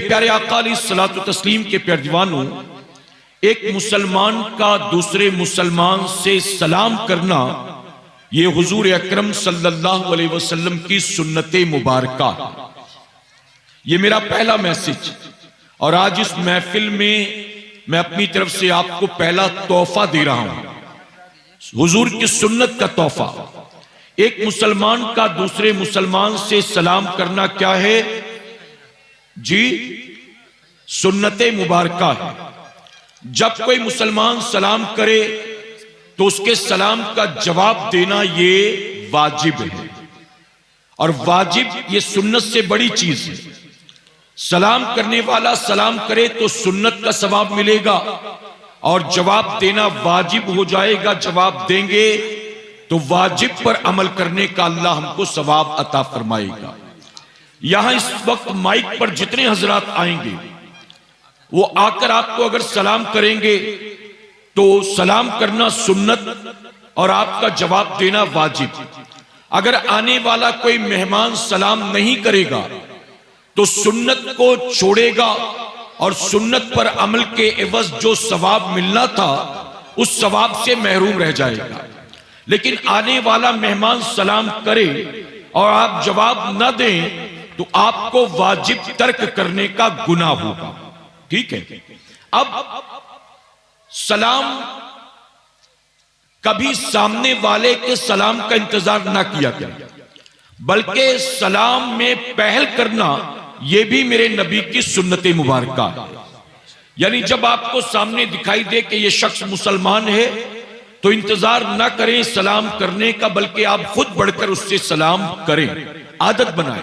प्यारे आका अलैहिस्सलातु तस्लीम के प्यारे दीवानों, एक मुसलमान का दूसरे मुसलमान से सलाम करना ये हुजूर अकरम सल्लल्लाहु अलैहि वसल्लम की सुन्नते मुबारका है। ये मेरा पहला मैसेज, और आज इस महफिल में मैं अपनी तरफ से आपको पहला तोहफा दे रहा हूं, हुजूर की सुन्नत का तोहफा। एक मुसलमान का दूसरे मुसलमान से सलाम करना क्या है जी? सुन्नते मुबारका है। जब कोई मुसलमान सलाम करे तो उसके सलाम का जवाब देना ये वाजिब है, और वाजिब ये सुन्नत से बड़ी चीज है। सलाम करने वाला सलाम करे तो सुन्नत का सवाब मिलेगा, और जवाब देना वाजिब हो जाएगा। जवाब देंगे तो वाजिब पर अमल करने का अल्लाह हमको सवाब अता फरमाएगा। यहां इस वक्त माइक पर जितने हजरात आएंगे वो आकर आपको अगर सलाम करेंगे तो सलाम करना सुन्नत और आपका जवाब देना वाजिब। अगर आने वाला कोई मेहमान सलाम नहीं करेगा तो सुन्नत को छोड़ेगा और सुन्नत पर अमल के एवज जो सवाब मिलना था उस सवाब से महरूम रह जाएगा। लेकिन आने वाला मेहमान सलाम करे और आप जवाब न दें तो आपको वाजिब तर्क करने का गुनाह होगा। ठीक है। अब सलाम कभी सामने वाले के सलाम का इंतजार ना किया करें, बल्कि सलाम में पहल करना यह भी मेरे नबी की सुन्नत मुबारका है। यानी जब आपको सामने दिखाई दे कि यह शख्स मुसलमान है तो इंतजार ना करें सलाम करने का, बल्कि आप खुद बढ़कर उससे सलाम करें, आदत बनाएं।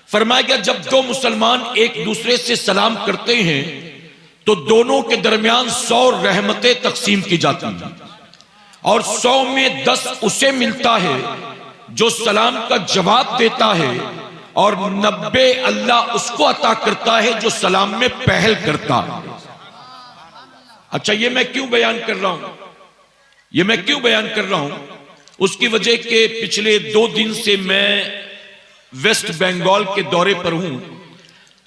फरमाया गया जब दो मुसलमान एक दूसरे से सलाम करते हैं तो दोनों के दरमियान 100 रहमतें तकसीम की जाती हैं, और 100 में 10 उसे मिलता है जो सलाम का जवाब देता है, और 90 अल्लाह उसको अता करता है जो सलाम में पहल करता है। अच्छा, ये मैं क्यों बयान कर रहा हूं? ये मैं क्यों बयान कर रहा हूं? उसकी वजह के पिछले 2 दिन से मैं वेस्ट बंगाल के दौरे पर हूं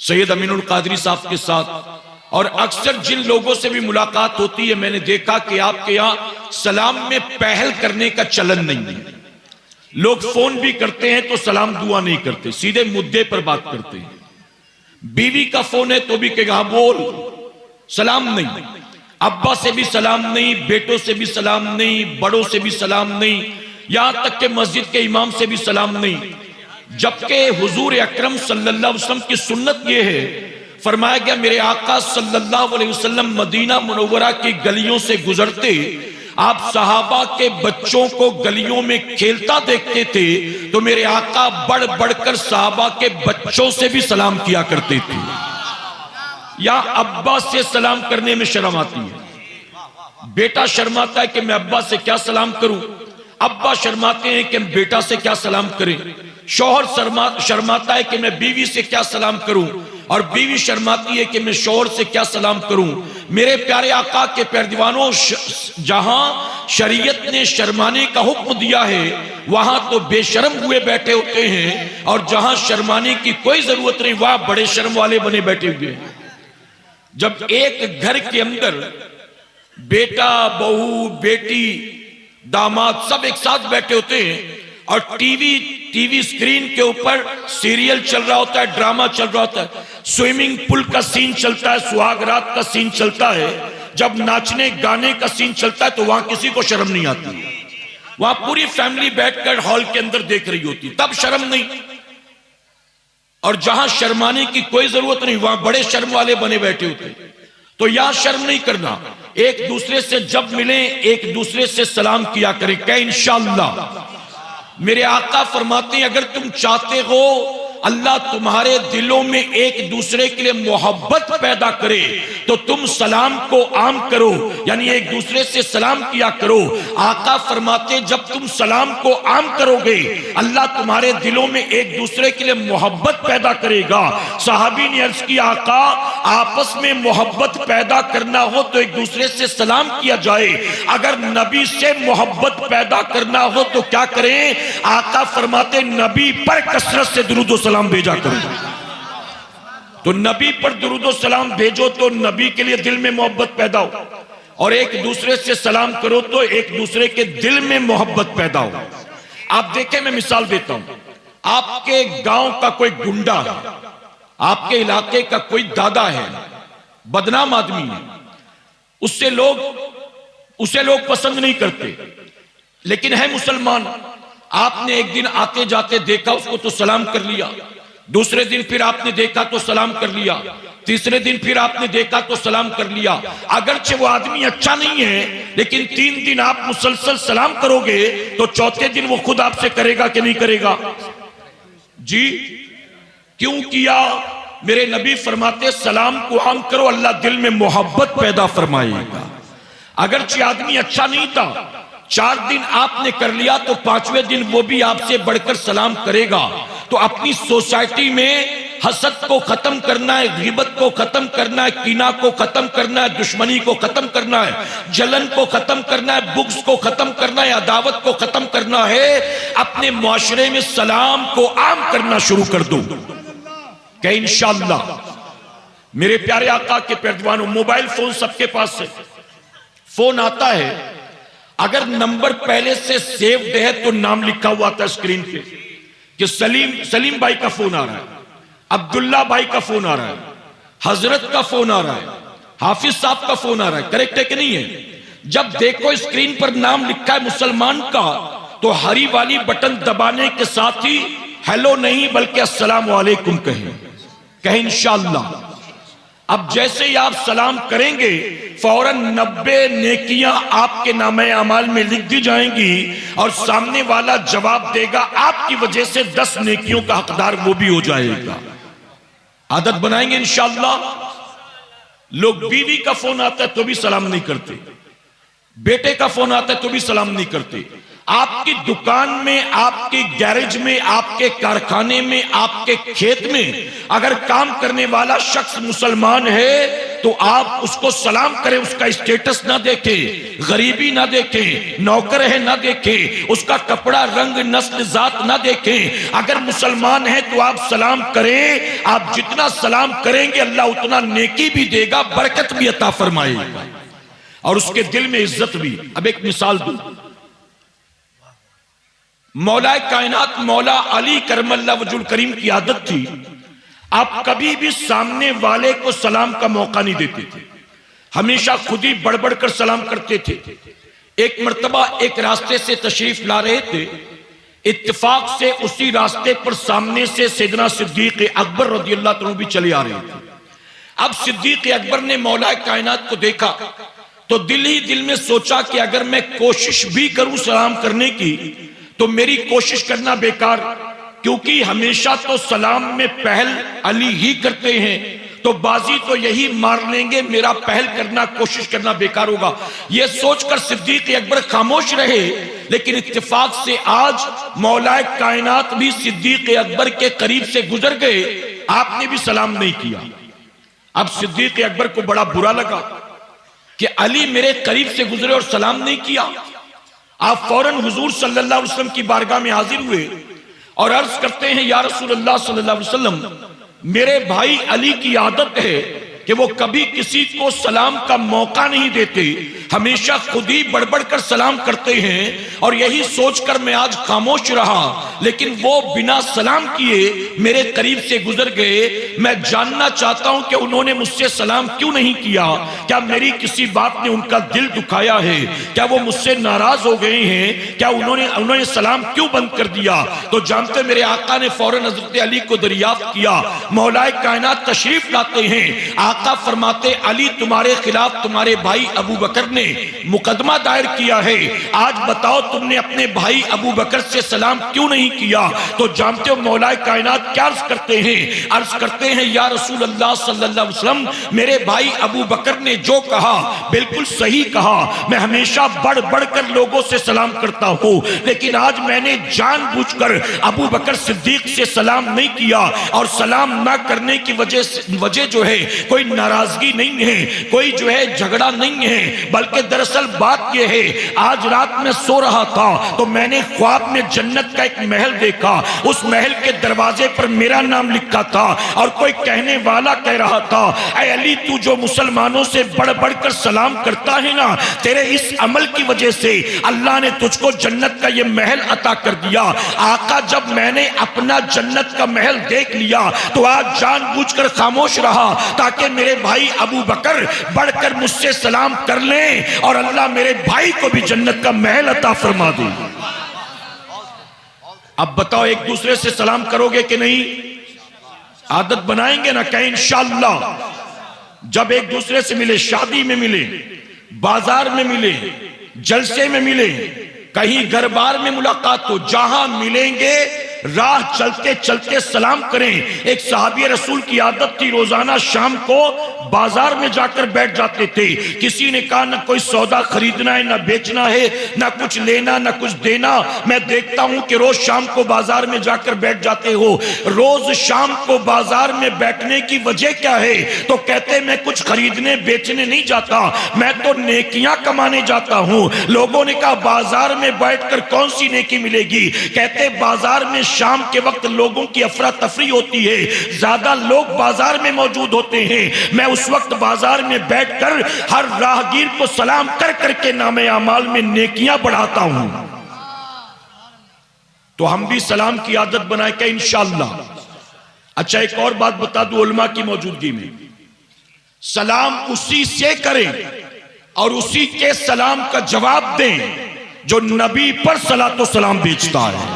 सैयद अमीनुल कादरी साहब के साथ, और अक्सर जिन लोगों से भी मुलाकात होती है मैंने देखा कि आपके यहां सलाम में पहल करने का चलन नहीं है। लोग फोन भी करते हैं तो सलाम दुआ नहीं करते, सीधे मुद्दे पर बात करते हैं। बीवी का फोन है तो भी कहेगा बोल, सलाम नहीं। अब्बा से भी सलाम नहीं, बेटों से भी सलाम नहीं, बड़ों से भी सलाम नहीं, यहां तक के मस्जिद के इमाम से भी सलाम नहीं। जबकि हुजूर अकरम सल्लल्लाहु अलैहि वसल्लम की सुन्नत यह है, फरमाया गया मेरे आका सल्लल्लाहु अलैहि वसल्लम मदीना मुनव्वरा की गलियों से गुजरते आप सहाबा के बच्चों को गलियों में खेलता देखते थे तो मेरे आका बढ़ बढ़कर सहाबा के बच्चों से भी सलाम किया करते थे। या अब्बा से सलाम करने में शर्म आती है, बेटा शर्माता है कि मैं अब्बा से क्या सलाम करूं, अब्बा शर्माते हैं कि बेटा से क्या सलाम करें, शौहर शर्माता है कि मैं बीवी से क्या सलाम करूं, और बीवी शर्माती है कि मैं शौहर से क्या सलाम करूं। मेरे प्यारे आका के प्यारे दीवानों, जहां शरीयत ने शर्माने का हुक्म दिया है वहां तो बेशर्म हुए बैठे होते हैं, और जहां शर्माने की कोई जरूरत नहीं वहां बड़े शर्म वाले बने बैठे हुए हैं। जब एक घर के अंदर बेटा, बहू, बेटी, दामाद सब एक साथ बैठे होते हैं और टीवी स्क्रीन के ऊपर सीरियल चल रहा होता है, ड्रामा चल रहा होता है, स्विमिंग पूल का सीन चलता है, सुहागरात का सीन चलता है, जब नाचने गाने का सीन चलता है तो वहां किसी को शर्म नहीं आती। वहां पूरी फैमिली बैठकर हॉल के अंदर देख रही होती, तब शर्म नहीं। और जहां शर्माने की कोई जरूरत नहीं वहां बड़े शर्म वाले बने बैठे होते। तो यहां शर्म नहीं करना, एक दूसरे से जब मिले एक दूसरे से सलाम किया करें, कहे इंशाअल्लाह। मेरे आका फरमाते हैं अगर तुम चाहते हो अल्लाह तुम्हारे दिलों में एक दूसरे के लिए मोहब्बत पैदा करे तो तुम सलाम को आम करो, यानी एक दूसरे से सलाम किया करो। आका फरमाते जब तुम सलाम को आम करोगे अल्लाह तुम्हारे दिलों में एक दूसरे के लिए मोहब्बत पैदा करेगा। सहाबी ने अर्ज किया आका आपस में मोहब्बत पैदा करना हो तो एक दूसरे से सलाम किया जाए, अगर नबी से मोहब्बत पैदा करना हो तो क्या करें? आका फरमाते नबी पर कसरत से दुरूद व सलाम भेजा करो। तो नबी पर दुरूद सलाम भेजो तो नबी के लिए दिल में मोहब्बत पैदा हो, और एक दूसरे से सलाम करो तो एक दूसरे के दिल में मोहब्बत पैदा हो। आप देखें, मैं मिसाल देता हूं, आपके गांव का कोई गुंडा है, आपके इलाके का कोई दादा है, बदनाम आदमी है, उसे लोग पसंद नहीं करते, लेकिन है मुसलमान। आपने एक दिन आते जाते देखा उसको तो सलाम कर लिया, दूसरे दिन फिर आपने देखा तो सलाम कर लिया, तीसरे दिन फिर आपने देखा तो सलाम कर लिया। अगरचे वो आदमी अच्छा नहीं है, लेकिन 3 दिन आप मुसलसल सलाम करोगे तो चौथे दिन वो खुद आपसे करेगा कि नहीं करेगा? जी क्यों किया? मेरे नबी फरमाते सलाम को आम करो, अल्लाह दिल में मोहब्बत पैदा फरमाएगा। अगरचे आदमी अच्छा नहीं था, 4 दिन आपने कर लिया तो 5वें दिन वो भी आपसे बढ़कर सलाम करेगा। तो अपनी सोसाइटी में हसद को खत्म करना है, गिबत को खत्म करना है, कीना को खत्म करना है, दुश्मनी को खत्म करना है, जलन को खत्म करना है, बुग़्ज़ को खत्म करना है, अदावत को खत्म करना है। अपने मुआशरे में सलाम को आम करना शुरू कर दो कि इंशाअल्लाह। मेरे प्यारे आका के पैरवानों, मोबाइल फोन सबके पास है, फोन आता है, अगर नंबर पहले से सेव्ड है तो नाम लिखा हुआ था स्क्रीन पे कि सलीम भाई का फोन आ रहा है, अब्दुल्ला भाई का फोन आ रहा है, हजरत का फोन आ रहा है, हाफिज साहब का फोन आ रहा है। करेक्ट है कि नहीं है? जब देखो स्क्रीन पर नाम लिखा है मुसलमान का, तो हरी वाली बटन दबाने के साथ ही हेलो नहीं बल्कि अस्सलाम वालेकुम कहें इंशाअल्लाह। अब जैसे ही आप सलाम करेंगे फौरन 90 नेकियां आपके नामे अमाल में लिख दी जाएंगी, और सामने वाला जवाब देगा, आपकी वजह से 10 नेकियों का हकदार वो भी हो जाएगा। आदत बनाएंगे इंशाअल्लाह। लोग बीवी का फोन आता है तो भी सलाम नहीं करते, बेटे का फोन आता है तो भी सलाम नहीं करते। आपकी दुकान में, आपके गैरेज में, आपके कारखाने में, आपके खेत में अगर काम करने वाला शख्स मुसलमान है तो आप उसको सलाम करें, उसका स्टेटस ना देखें, गरीबी ना देखें, नौकर है ना देखें, उसका कपड़ा, रंग, नस्ल, जात ना देखें। अगर मुसलमान है तो आप सलाम करें। आप जितना सलाम करेंगे अल्लाह उतना नेकी भी देगा, बरकत भी अता फरमाएगा और उसके दिल में इज्जत भी। अब एक मिसाल दूं, मौला कायनात मौला अली करमल्लाहु वजहुल करीम की आदत थी, आप कभी भी सामने वाले को सलाम का मौका नहीं देते थे, हमेशा खुद ही बढ़ कर सलाम करते थे। एक मर्तबा एक रास्ते से तशरीफ ला रहे थे, इत्तेफाक से उसी रास्ते पर सामने से सैयदना सिद्दीक अकबर रज़ियल्लाहु अन्हु भी चले आ रहे थे। अब सिद्दीक अकबर ने मौला कायनात को देखा तो दिल ही दिल में सोचा कि अगर मैं कोशिश भी करूं सलाम करने की तो मेरी कोशिश करना बेकार, क्योंकि हमेशा तो सलाम में पहल अली ही करते हैं, तो बाजी तो यही मार लेंगे, मेरा पहल करना, कोशिश करना बेकार होगा। यह सोचकर सिद्दीक अकबर खामोश रहे। लेकिन इत्तेफाक से आज मौला कायनात भी सिद्दीक अकबर के करीब से गुजर गए, आपने भी सलाम नहीं किया। अब सिद्दीक अकबर को बड़ा बुरा लगा कि अली मेरे करीब से गुजरे और सलाम नहीं किया। आप फौरन हुजूर सल्लल्लाहु अलैहि वसल्लम की बारगाह में हाजिर हुए और अर्ज करते हैं, या रसूलल्लाह सल्लल्लाहु अलैहि वसल्लम, मेरे भाई अली की आदत है कि वो कभी किसी को सलाम का मौका नहीं देते, हमेशा खुद ही बढ़ कर सलाम करते हैं, और यही सोचकर मैं आज खामोश रहा। लेकिन वो बिना सलाम किए मेरे करीब से गुजर गए। मैं जानना चाहता हूं कि उन्होंने मुझसे सलाम क्यों नहीं किया? क्या मेरी किसी बात ने उनका दिल दुखाया है? क्या वो मुझसे नाराज हो गए हैं? क्या उन्होंने सलाम क्यों बंद कर दिया? तो जानते मेरे आका ने फौरन हजरत अली को दरियाफ्त किया। मौलाए कायनात तशरीफ लाते हैं, आका फरमाते, अली तुम्हारे खिलाफ तुम्हारे भाई अबू बकर ने मुकदमा दायर किया है, आज बताओ तुमने अपने भाई अबू बकर से सलाम क्यों नहीं किया? तो जानते हो मौलाए कायनात क्या अर्ज करते हैं, या रसूल अल्लाह सल्लल्लाहु अलैहि वसल्लम, मेरे भाई अबू बकर ने जो कहा बिल्कुल सही कहा। मैं हमेशा बढ़ कर लोगों से सलाम करता हूं, लेकिन आज मैंने जानबूझकर अबू बकर सिद्दीक से सलाम नहीं किया। और सलाम ना करने की वजह जो है कोई नाराजगी नहीं है, कोई जो है झगड़ा नहीं है, बल्कि बल्कि दरअसल बात यह है, आज रात में सो रहा था तो मैंने ख्वाब में जन्नत का एक महल देखा। उस महल के दरवाजे पर मेरा नाम लिखा था और कोई कहने वाला कह रहा था, ऐ अली, तू जो मुसलमानों से बढ़ बढ़कर सलाम करता है ना, तेरे इस अमल की वजह से अल्लाह ने तुझको जन्नत का ये महल अता कर दिया। आका, जब मैंने अपना जन्नत का महल देख लिया तो आज जानबूझकर खामोश रहा ताकि मेरे भाई अबू बकर बढ़कर मुझसे सलाम कर लें और अल्लाह मेरे भाई को भी जन्नत का महल अता फरमा दे। अब बताओ, एक दूसरे से सलाम करोगे कि नहीं? आदत बनाएंगे ना? कहीं इंशाअल्लाह जब एक दूसरे से मिले, शादी में मिले, बाजार में मिले, जलसे में मिले, कहीं घर बार में मुलाकात हो, जहां मिलेंगे राह चलते चलते सलाम करें। एक सहाबी रसूल की आदत थी, रोजाना शाम को बाजार में जाकर बैठ जाते थे। किसी ने कहा ना कोई सौदा खरीदना है, ना बेचना है, ना कुछ लेना, ना कुछ देना। मैं देखता हूं कि रोज शाम को बाजार में जाकर बैठ जाते हो। रोज शाम को बाजार में बैठने की वजह क्या है? तो कहते मैं कुछ खरीदने बेचने नहीं जाता, मैं तो नेकियां कमाने जाता हूं। लोगों ने कहा बाजार में बैठकर कौन सी नेकी मिलेगी? कहते बाजार में शाम के वक्त लोगों की अफरा तफरी होती है, ज्यादा लोग बाजार में मौजूद होते हैं। मैं उस वक्त बाजार में बैठकर हर राहगीर को सलाम कर करके नामे अमाल में नेकियां बढ़ाता हूं। तो हम भी सलाम की आदत बनाए क्या? इंशाअल्लाह। अच्छा, एक और बात बता दूं, उलमा की मौजूदगी में सलाम उसी से करें और उसी के सलाम का जवाब दें जो नबी पर सलातो सलाम भेजता है,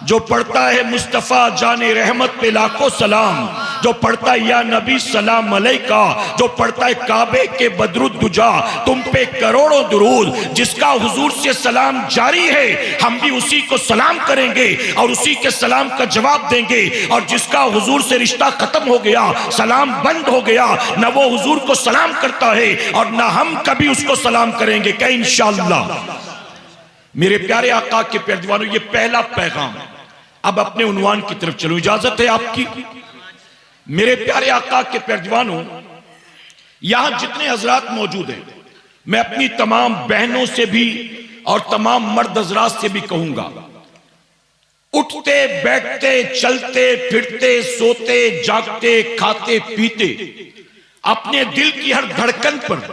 जो पढ़ता है मुस्तफा जाने रहमत पे लाखों सलाम, जो पढ़ता है या नबी सलाम अलैका, जो पढ़ता है काबे के बदरुद्दुजा तुम पे करोड़ों दुरूद, जिसका हुजूर से सलाम जारी है हम भी उसी को सलाम करेंगे और उसी के सलाम का जवाब देंगे। और जिसका हुजूर से रिश्ता खत्म हो गया, सलाम बंद हो गया, न वो हुजूर को सलाम करता है और न हम कभी उसको सलाम करेंगे क्या? इंशाअल्लाह। मेरे प्यारे आका के प्यारे दीवानों, ये पहला पैगाम। अब अपने उन्वान की तरफ चलो, इजाजत है आपकी। मेरे प्यारे आका के प्यारे दीवानों, यहां जितने हजरात मौजूद हैं, मैं अपनी तमाम बहनों से भी और तमाम मर्द हजरात से भी कहूंगा, उठते बैठते चलते फिरते सोते जागते खाते पीते अपने दिल की हर धड़कन पर,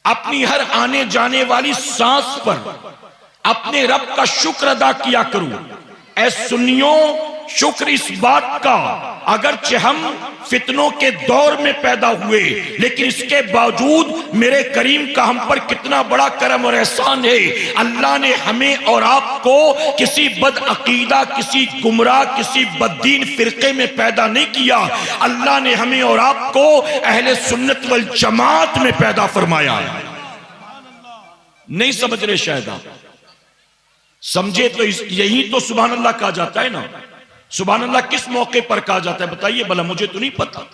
अपनी हर आने जाने वाली सांस पर अपने रब का शुक्र अदा किया करूं। ऐ सुन्नियों, शुक्र इस बात का, अगरचे हम फितनों के दौर में पैदा हुए, लेकिन इसके बावजूद मेरे करीम का हम पर कितना बड़ा करम और एहसान है। अल्लाह ने हमें और आपको किसी बदअकीदा, किसी गुमराह, किसी बददीन फिरके में पैदा नहीं किया। अल्लाह ने हमें और आपको अहले सुन्नत वल जमात में पैदा फरमाया है। नहीं समझ रहे शायद आप? समझे तो यही तो सुभान अल्लाह कहा जाता है ना। सुभान अल्लाह किस मौके पर कहा जाता है बताइए भला, मुझे तो नहीं पता।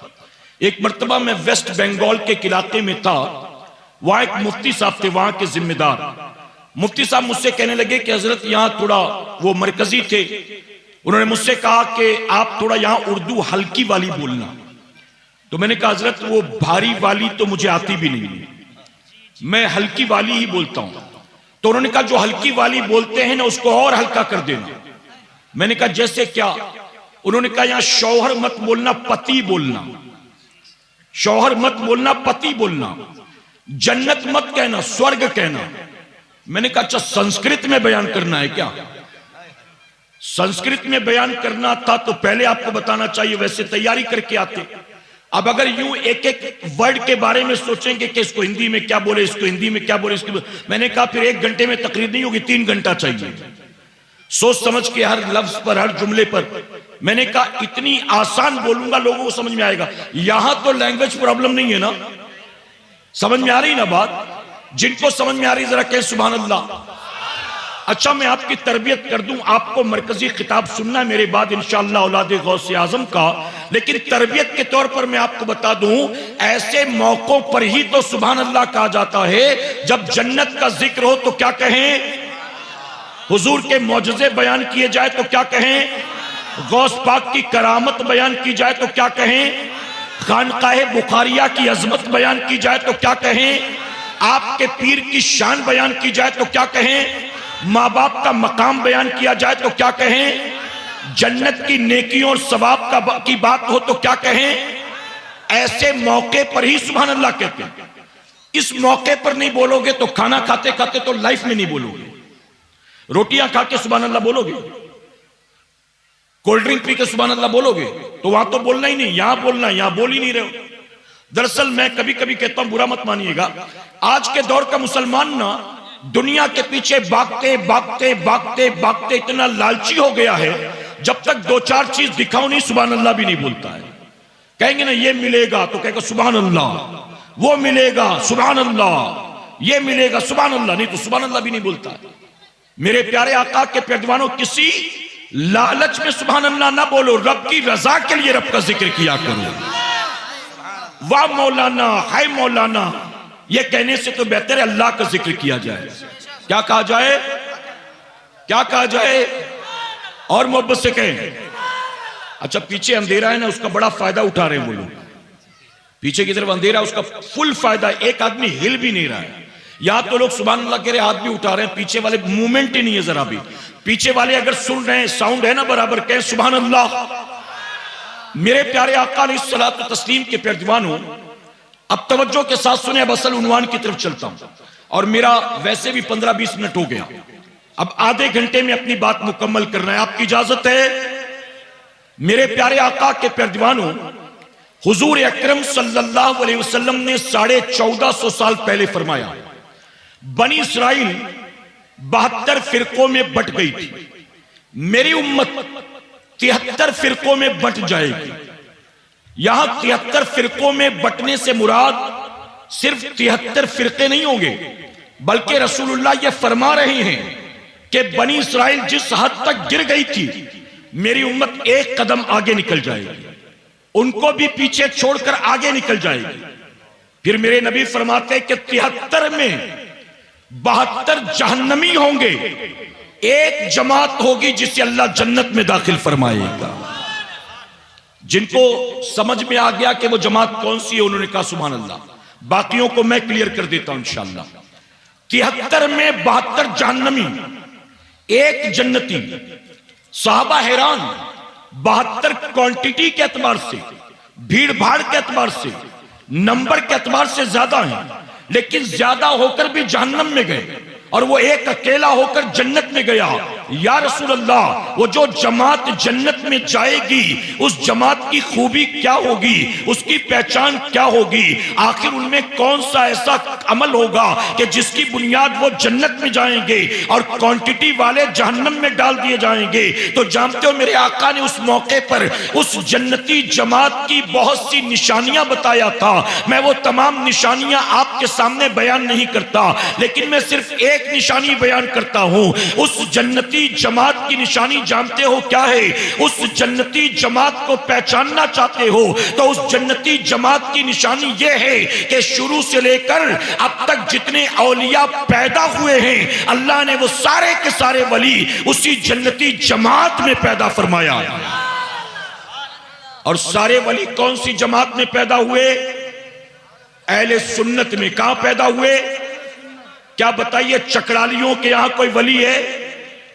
एक मर्तबा मैं वेस्ट बंगाल के इलाके में था, वहां एक मुफ्ती साहब थे, वहां के जिम्मेदार मुफ्ती साहब मुझसे कहने लगे कि हजरत यहां थोड़ा, वो मरकजी थे, उन्होंने मुझसे कहा कि आप थोड़ा यहां उर्दू हल्की वाली बोलना। तो मैंने कहा हजरत वो भारी वाली तो मुझे आती भी नहीं, मैं हल्की वाली ही बोलता हूं। तो उन्होंने कहा जो हल्की वाली बोलते हैं ना उसको और हल्का कर देना। मैंने कहा जैसे क्या? उन्होंने कहा यहां शौहर मत बोलना, पति बोलना। शौहर मत बोलना, पति बोलना। जन्नत मत कहना, स्वर्ग कहना। मैंने कहा अच्छा संस्कृत में बयान करना है क्या? संस्कृत में बयान करना था तो पहले आपको बताना चाहिए, वैसे तैयारी करके आते। अब अगर यूं एक एक वर्ड के बारे में सोचेंगे कि इसको हिंदी में क्या बोले, इसको हिंदी में क्या बोले, इसको, मैंने कहा फिर 1 घंटे में तकरीर नहीं होगी, 3 घंटा चाहिए सोच समझ के हर लफ्ज पर, हर जुमले पर। मैंने कहा इतनी आसान बोलूंगा लोगों को समझ में आएगा। यहां तो लैंग्वेज प्रॉब्लम नहीं है ना, समझ में आ रही ना बात? जिनको समझ में आ रही जरा कहें सुभान अल्लाह। अच्छा मैं आपकी तरबियत कर दूं, आपको मरकजी खिताब सुनना है मेरे बाद इंशाअल्लाह औलादे गौसे आजम का, लेकिन तरबियत के तौर पर मैं आपको बता दूं, ऐसे मौकों पर ही तो सुभान अल्लाह कहा जाता है। जब जन्नत का जिक्र हो तो क्या कहें? हुजूर के मौजज़े बयान किए जाए तो क्या कहें? गौस पाक की करामत बयान की जाए तो क्या कहें? खानकाहे बुखारिया की अजमत बयान की जाए तो क्या कहें? आपके पीर की शान बयान की जाए तो क्या कहें, माँ बाप का मकाम बयान किया जाए तो क्या कहें, जन्नत की नेकियों और सवाब की बात हो तो क्या कहें। ऐसे मौके पर ही सुभान अल्लाह कहते हैं। इस मौके पर नहीं बोलोगे तो खाना खाते खाते तो लाइफ में नहीं बोलोगे। रोटियां खा के सुभान अल्लाह बोलोगे, कोल्ड ड्रिंक पी के सुभान अल्लाह बोलोगे, तो वहां तो बोलना ही नहीं, यहां बोलना, यहां बोल ही नहीं रहे हो। दरअसल मैं कभी कभी कहता हूं, बुरा मत मानिएगा, आज के दौर का मुसलमान ना दुनिया के पीछे भागते भागते भागते भागते इतना लालची हो गया है, जब तक दो चार चीज दिखाओ नहीं सुभान अल्लाह भी नहीं बोलता है। कहेंगे ना ये मिलेगा तो कहेगा सुभान अल्लाह, वो मिलेगा सुभान अल्लाह, ये मिलेगा सुभान अल्लाह, नहीं तो सुभान अल्लाह भी नहीं बोलता है। मेरे प्यारे आका के पैदवानों, किसी लालच में सुभान अल्लाह ना बोलो, रब की रजा के लिए रब का जिक्र किया करो। वाह मौलाना, हाय मौलाना, ये कहने से तो बेहतर है अल्लाह का जिक्र किया जाए। क्या कहा जाए, क्या कहा जाए, और मोहब्बत से कहें। अच्छा पीछे अंधेरा है ना, उसका बड़ा फायदा उठा रहे हैं वो लोग। पीछे की तरफ अंधेरा, उसका फुल फायदा, एक आदमी हिल भी नहीं रहा है। यहां तो लोग सुभान अल्लाह कह रहे, हाथ भी उठा रहे हैं, पीछे वाले मूवमेंट ही नहीं है जरा भी। पीछे वाले अगर सुन रहे हैं, साउंड है ना बराबर, कहें सुभान अल्लाह। मेरे प्यारे आका अलैहिस्सलातु तस्लीम के प्यारे दीवानों, अब तवज्जो के साथ सुने, अब असल उन्वान की तरफ चलता हूं। और मेरा वैसे भी 15-20 मिनट हो गया, अब आधे घंटे में अपनी बात मुकम्मल करना है, आपकी इजाजत है। मेरे प्यारे आका के प्यारे दीवानों, हुजूर अकरम सल्लल्लाहु अलैहि वसल्लम ने 1450 साल पहले फरमाया, बनी इस्राइल 72 फिरकों में बट गई थी, मेरी उम्मत 73 फिरकों में बट जाएगी। यहां 73 फिरकों में बटने से मुराद सिर्फ 73 फिरके नहीं होंगे, बल्कि रसूलुल्लाह ये फरमा रहे हैं कि बनी इस्राइल जिस हद तक गिर गई थी, मेरी उम्मत एक कदम आगे निकल जाएगी, उनको भी पीछे छोड़कर आगे निकल जाएगी। फिर मेरे नबी फरमाते कि 73 में 72 जहन्नमी होंगे, एक जमात होगी जिसे अल्लाह जन्नत में दाखिल फरमाएगा। जिनको समझ में आ गया कि वो जमात कौन सी है, उन्होंने कहा सुभान अल्लाह। बाकियों को मैं क्लियर कर देता हूं इंशाअल्लाह। 73 में 72 जहन्नमी, एक जन्नती। साहबा हैरान, 72 क्वांटिटी के एतबार से, भीड़ भाड़ के एतबार से, नंबर के एतबार से ज्यादा हैं, लेकिन ज्यादा होकर भी जहन्नम में गए, और वो एक अकेला होकर जन्नत में गया। या रसूल अल्लाह, वो जो जमात जन्नत में जाएगी, उस जमात की खूबी क्या होगी, उसकी पहचान क्या होगी, आखिर उनमें कौन सा ऐसा अमल होगा कि जिसकी बुनियाद वो जन्नत में जाएंगे और क्वांटिटी वाले जहन्नम में डाल दिए जाएंगे। तो जानते हो मेरे आका ने उस मौके पर उस जन्नती जमात की बहुत सी निशानियां बताया था। मैं वो तमाम निशानियां आपके सामने बयान नहीं करता, लेकिन मैं सिर्फ एक निशानी बयान करता हूं। उस जन्नती जमात की निशानी जानते हो क्या है? उस जन्नती जमात को पहचानना चाहते हो तो उस जन्नती जमात की निशानी यह है कि शुरू से लेकर अब तक जितने औलिया पैदा हुए हैं, अल्लाह ने वो सारे के सारे वली उसी जन्नती जमात में पैदा फरमाया। और सारे वली कौन सी जमात में पैदा हुए? अहले सुन्नत में। कहां पैदा हुए? क्या बताइए, चकरालियों के यहां कोई वली है?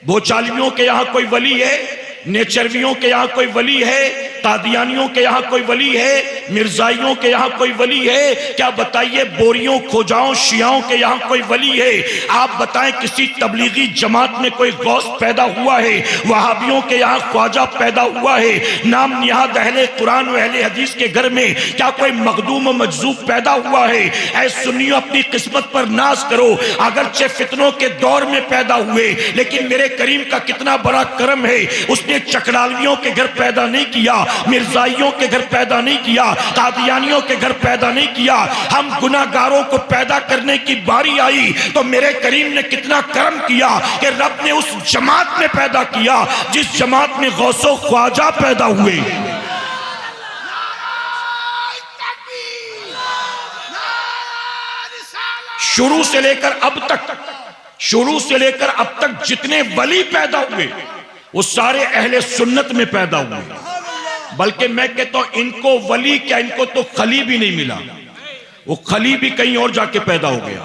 भोचालियों के यहां कोई वली है? नेचरवियों के यहां कोई वली है? कादियानियों के यहां कोई वली है? मिर्जाइयों के यहां कोई वली है? क्या बताइए, बोरियों खोजाओं शियाओं के यहां कोई वली है? आप बताएं, किसी तबलीगी जमात में कोई गौस पैदा हुआ है? वहाबियों के यहां ख्वाजा पैदा हुआ है? नाम निहाद अहले कुरान व अहले हदीस के घर में क्या कोई मखदूम व मजजूब पैदा हुआ है? ऐ सुन्नियों, अपनी किस्मत पर नाज करो। अगरचे फितनों के दौर में पैदा हुए, लेकिन मेरे करीम का कितना बड़ा करम है, उसने चकरालियों के घर पैदा नहीं किया, मिर्जाइयों के घर पैदा नहीं किया, कादियानियों के घर पैदा नहीं किया। हम गुनाहगारों को पैदा करने की बारी आई तो मेरे करीम ने कितना करम किया कि रब ने उस जमात में पैदा किया जिस जमात में गौसो ख्वाजा पैदा हुए। शुरू से लेकर अब तक जितने वली पैदा हुए वो सारे अहले सुन्नत में पैदा हुए। बल्कि मैं कहता हूं, इनको वली क्या, इनको तो खली भी नहीं मिला, वो खली भी कहीं और जाके पैदा हो गया।